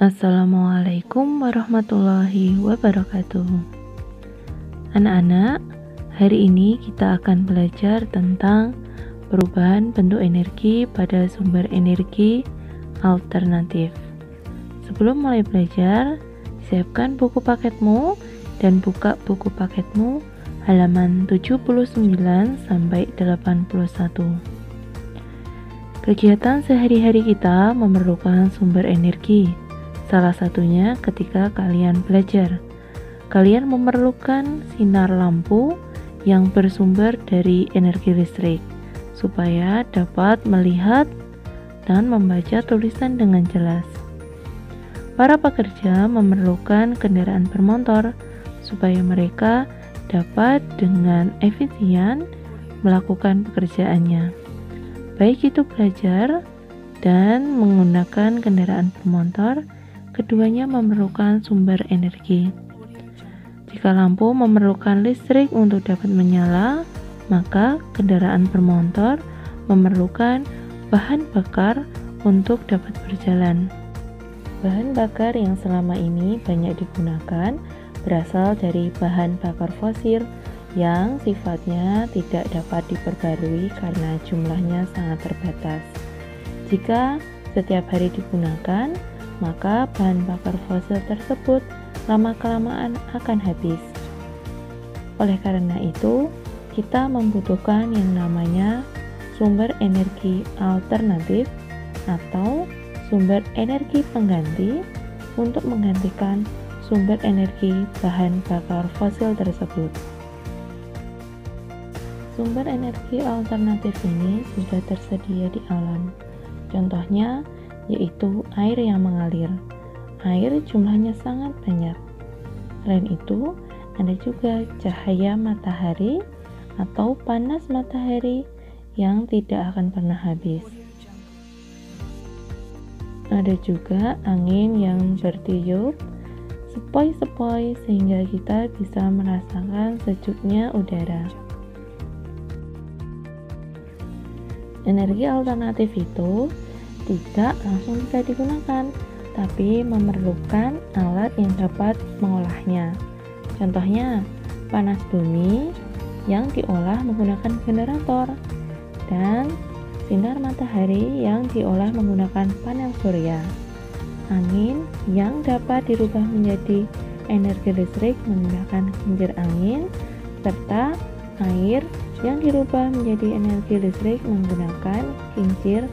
Assalamualaikum warahmatullahi wabarakatuh. Anak-anak, hari ini kita akan belajar tentang perubahan bentuk energi pada sumber energi alternatif. Sebelum mulai belajar, siapkan buku paketmu dan buka buku paketmu halaman 79 sampai 81. Kegiatan sehari-hari kita memerlukan sumber energi. Salah satunya ketika kalian belajar. Kalian memerlukan sinar lampu yang bersumber dari energi listrik supaya dapat melihat dan membaca tulisan dengan jelas. Para pekerja memerlukan kendaraan bermotor supaya mereka dapat dengan efisien melakukan pekerjaannya. Baik itu belajar dan menggunakan kendaraan bermotor, keduanya memerlukan sumber energi. Jika lampu memerlukan listrik untuk dapat menyala, maka kendaraan bermotor memerlukan bahan bakar untuk dapat berjalan. Bahan bakar yang selama ini banyak digunakan berasal dari bahan bakar fosil yang sifatnya tidak dapat diperbarui karena jumlahnya sangat terbatas. Jika setiap hari digunakan, maka bahan bakar fosil tersebut lama-kelamaan akan habis. Oleh karena itu, kita membutuhkan yang namanya sumber energi alternatif atau sumber energi pengganti untuk menggantikan sumber energi bahan bakar fosil tersebut. Sumber energi alternatif ini sudah tersedia di alam. Contohnya yaitu air yang mengalir. Air jumlahnya sangat banyak. Selain itu, ada juga cahaya matahari atau panas matahari yang tidak akan pernah habis. Ada juga angin yang bertiup sepoi-sepoi sehingga kita bisa merasakan sejuknya udara. Energi alternatif itu tidak langsung bisa digunakan, tapi memerlukan alat yang dapat mengolahnya. Contohnya, panas bumi yang diolah menggunakan generator dan sinar matahari yang diolah menggunakan panel surya. Angin yang dapat dirubah menjadi energi listrik menggunakan kincir angin, serta air yang dirubah menjadi energi listrik menggunakan kincir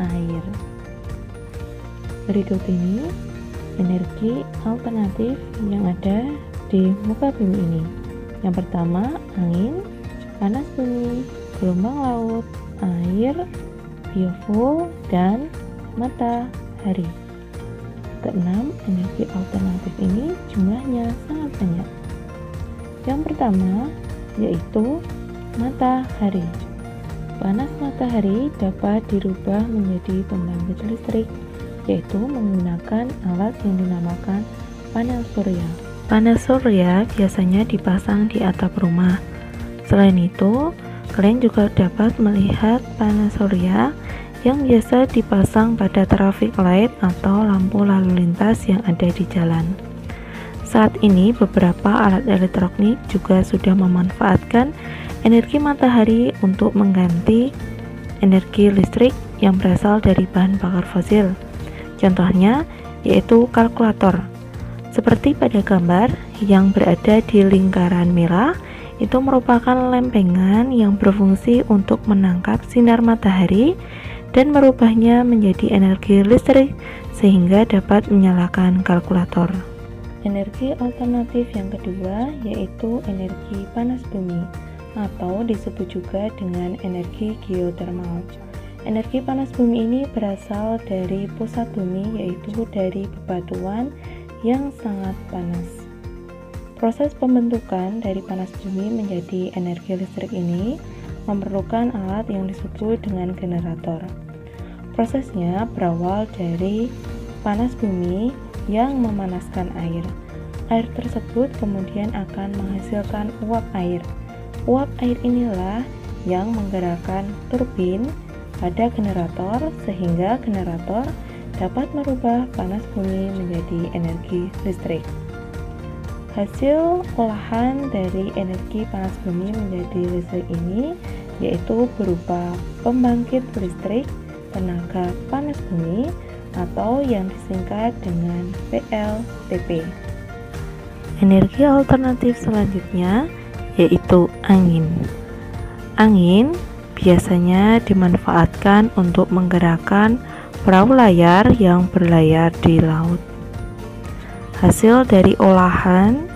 air. Berikut ini energi alternatif yang ada di muka bumi ini. Yang pertama, angin, panas bumi, gelombang laut, air, biofuel, dan matahari. Keenam, energi alternatif ini jumlahnya sangat banyak. Yang pertama yaitu matahari. Panas matahari dapat dirubah menjadi pembangkit listrik, yaitu menggunakan alat yang dinamakan panel surya. Panel surya biasanya dipasang di atap rumah. Selain itu, kalian juga dapat melihat panel surya yang biasa dipasang pada traffic light atau lampu lalu lintas yang ada di jalan. Saat ini beberapa alat elektronik juga sudah memanfaatkan energi matahari untuk mengganti energi listrik yang berasal dari bahan bakar fosil. Contohnya yaitu kalkulator. Seperti pada gambar yang berada di lingkaran merah, itu merupakan lempengan yang berfungsi untuk menangkap sinar matahari dan merubahnya menjadi energi listrik sehingga dapat menyalakan kalkulator. Energi alternatif yang kedua yaitu energi panas bumi, atau disebut juga dengan energi geotermal. Energi panas bumi ini berasal dari pusat bumi, yaitu dari bebatuan yang sangat panas. Proses pembentukan dari panas bumi menjadi energi listrik ini memerlukan alat yang disebut dengan generator. Prosesnya berawal dari panas bumi yang memanaskan air. Air tersebut kemudian akan menghasilkan uap air. Uap air inilah yang menggerakkan turbin pada generator sehingga generator dapat merubah panas bumi menjadi energi listrik. Hasil olahan dari energi panas bumi menjadi listrik ini yaitu berupa pembangkit listrik tenaga panas bumi atau yang disingkat dengan PLTP. Energi alternatif selanjutnya yaitu angin. Angin biasanya dimanfaatkan untuk menggerakkan perahu layar yang berlayar di laut. Hasil dari olahan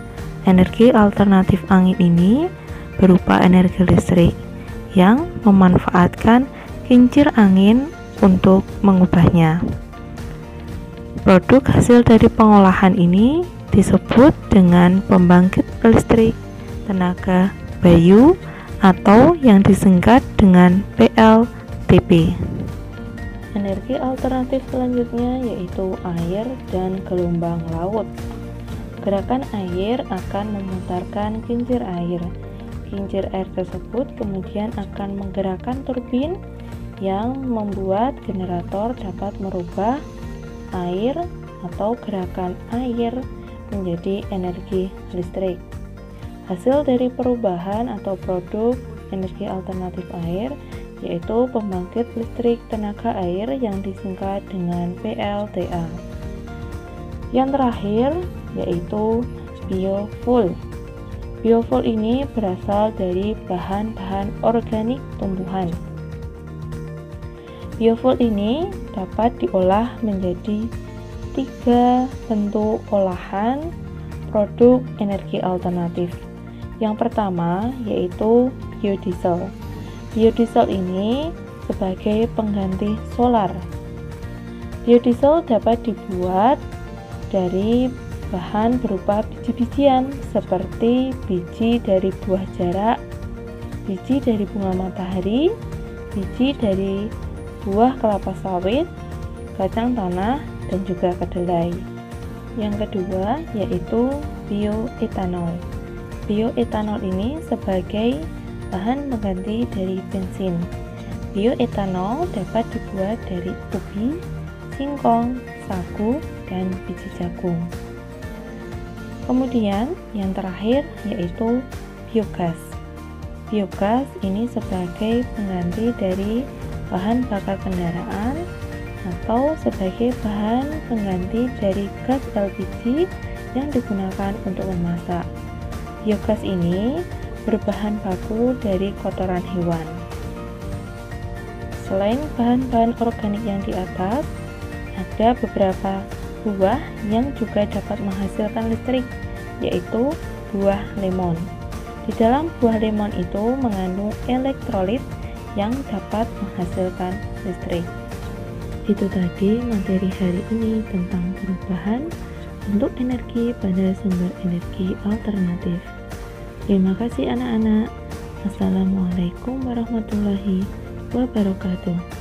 energi alternatif angin ini berupa energi listrik yang memanfaatkan kincir angin untuk mengubahnya. Produk hasil dari pengolahan ini disebut dengan pembangkit listrik tenaga Bayu atau yang disingkat dengan PLTP. Energi alternatif selanjutnya yaitu air dan gelombang laut. Gerakan air akan memutarkan kincir air. Kincir air tersebut kemudian akan menggerakkan turbin yang membuat generator dapat merubah air atau gerakan air menjadi energi listrik. Hasil dari perubahan atau produk energi alternatif air yaitu pembangkit listrik tenaga air yang disingkat dengan PLTA. Yang terakhir yaitu biofuel. Biofuel ini berasal dari bahan-bahan organik tumbuhan. Biofuel ini dapat diolah menjadi 3 bentuk olahan produk energi alternatif. Yang pertama yaitu biodiesel. Biodiesel ini sebagai pengganti solar. Biodiesel dapat dibuat dari bahan berupa biji-bijian seperti biji dari buah jarak, biji dari bunga matahari, biji dari buah kelapa sawit, kacang tanah, dan juga kedelai. Yang kedua yaitu bioetanol. Bioetanol ini sebagai bahan pengganti dari bensin. Bioetanol dapat dibuat dari ubi, singkong, sagu, dan biji jagung. Kemudian yang terakhir yaitu biogas. Biogas ini sebagai pengganti dari bahan bakar kendaraan atau sebagai bahan pengganti dari gas LPG yang digunakan untuk memasak. Biogas ini berbahan baku dari kotoran hewan. Selain bahan-bahan organik yang di atas, ada beberapa buah yang juga dapat menghasilkan listrik, yaitu buah lemon. Di dalam buah lemon itu mengandung elektrolit yang dapat menghasilkan listrik. Itu tadi materi hari ini tentang perubahan bentuk energi pada sumber energi alternatif. Terima kasih anak-anak. Assalamualaikum warahmatullahi wabarakatuh.